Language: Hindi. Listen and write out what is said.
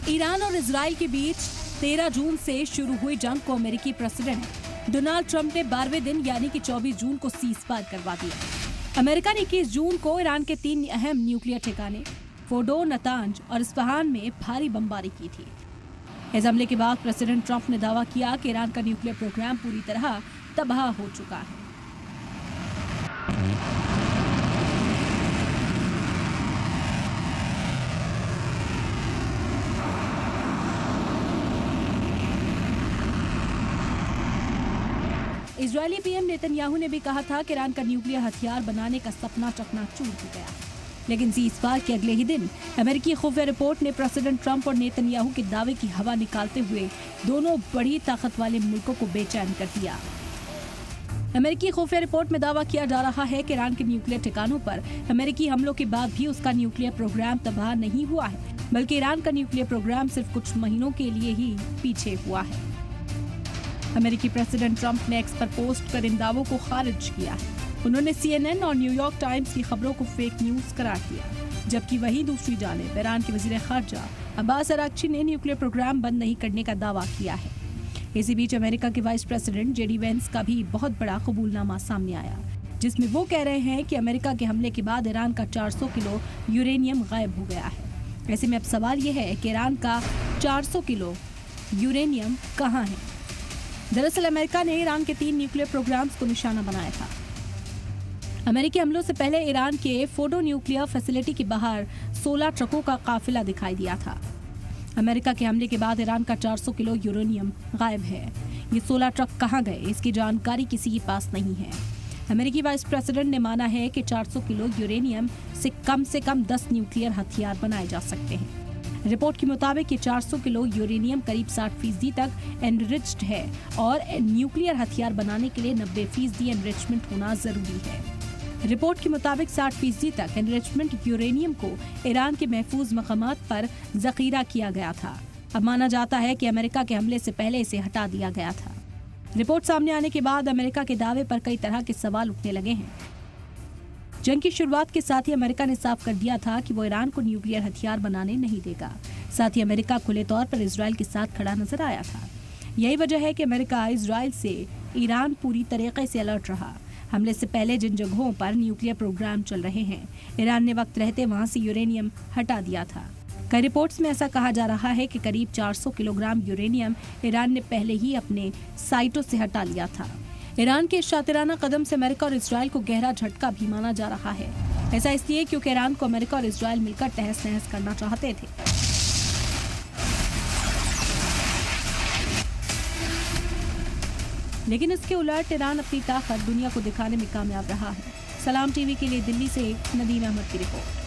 ईरान और इजराइल के बीच 13 जून से शुरू हुई जंग को अमेरिकी प्रेसिडेंट डोनाल्ड ट्रंप ने 12वें दिन यानी कि 24 जून को सीज़फायर करवा दिया। अमेरिका ने 21 जून को ईरान के 3 अहम न्यूक्लियर ठिकाने फोर्डो, नतांज और इस्फहान में भारी बमबारी की थी। इस हमले के बाद प्रेसिडेंट ट्रंप ने दावा किया कि ईरान का न्यूक्लियर प्रोग्राम पूरी तरह तबाह हो चुका है। इजरायली पीएम नेतन्याहू ने भी कहा था कि ईरान का न्यूक्लियर हथियार बनाने का सपना चकनाचूर हो गया। लेकिन सीज़फायर के अगले ही दिन अमेरिकी खुफिया रिपोर्ट ने प्रेसिडेंट ट्रंप और नेतन्याहू के दावे की हवा निकालते हुए दोनों बड़ी ताकत वाले मुल्कों को बेचैन कर दिया। अमेरिकी खुफिया रिपोर्ट में दावा किया जा रहा है कि ईरान के न्यूक्लियर ठिकानों पर अमेरिकी हमलों के बाद भी उसका न्यूक्लियर प्रोग्राम तबाह नहीं हुआ है, बल्कि ईरान का न्यूक्लियर प्रोग्राम सिर्फ कुछ महीनों के लिए ही पीछे हुआ है। अमेरिकी प्रेसिडेंट ट्रंप ने एक्स पर पोस्ट कर इन दावों को खारिज किया है। उन्होंने CNN और न्यूयॉर्क टाइम्स की खबरों को फेक न्यूज करार दिया, जबकि वहीं दूसरी जानिब ईरान के वजीर खारजा अब्बास अरागची ने न्यूक्लियर प्रोग्राम बंद नहीं करने का दावा किया है। इसी बीच अमेरिका के वाइस प्रेसिडेंट JD वेंस का भी बहुत बड़ा कबूलनामा सामने आया, जिसमें वो कह रहे हैं कि अमेरिका के हमले के बाद ईरान का 400 किलो यूरेनियम गायब हो गया है। ऐसे में अब सवाल ये है कि ईरान का 400 किलो यूरेनियम कहाँ है। दरअसल अमेरिका ने ईरान के 3 न्यूक्लियर प्रोग्राम्स को निशाना बनाया था। अमेरिकी हमलों से पहले ईरान के फोर्डो न्यूक्लियर फैसिलिटी के बाहर 16 ट्रकों का काफिला दिखाई दिया था। अमेरिका के हमले के बाद ईरान का 400 किलो यूरेनियम गायब है। ये 16 ट्रक कहाँ गए, इसकी जानकारी किसी के पास नहीं है। अमेरिकी वाइस प्रेसिडेंट ने माना है कि 400 किलो यूरेनियम से कम 10 न्यूक्लियर हथियार बनाए जा सकते हैं। रिपोर्ट के मुताबिक ये 400 किलो यूरेनियम करीब 60% तक एनरिच्ड है और न्यूक्लियर हथियार बनाने के लिए 90% एनरिचमेंट होना जरूरी है। रिपोर्ट के मुताबिक 60% तक एनरिचमेंट यूरेनियम को ईरान के महफूज मकामात पर जखीरा किया गया था। अब माना जाता है कि अमेरिका के हमले से पहले इसे हटा दिया गया था। रिपोर्ट सामने आने के बाद अमेरिका के दावे पर कई तरह के सवाल उठने लगे हैं। जंग की शुरुआत के साथ ही अमेरिका ने साफ कर दिया था कि वो ईरान को न्यूक्लियर हथियार बनाने नहीं देगा। साथ ही अमेरिका खुले तौर पर इजराइल के साथ खड़ा नजर आया था। यही वजह है कि अमेरिका इजराइल से ईरान पूरी तरीके से अलर्ट रहा। हमले से पहले जिन जगहों पर न्यूक्लियर प्रोग्राम चल रहे हैं, ईरान ने वक्त रहते वहां से यूरेनियम हटा दिया था। कई रिपोर्ट्स में ऐसा कहा जा रहा है कि करीब 400 किलोग्राम यूरेनियम ईरान ने पहले ही अपने साइटों से हटा लिया था। ईरान के शातिराना कदम से अमेरिका और इजराइल को गहरा झटका भी माना जा रहा है। ऐसा इसलिए क्योंकि ईरान को अमेरिका और इजराइल मिलकर तहस नहस करना चाहते थे। लेकिन इसके उलट ईरान अपनी ताकत दुनिया को दिखाने में कामयाब रहा है। सलाम टीवी के लिए दिल्ली से नदीम अहमद की रिपोर्ट।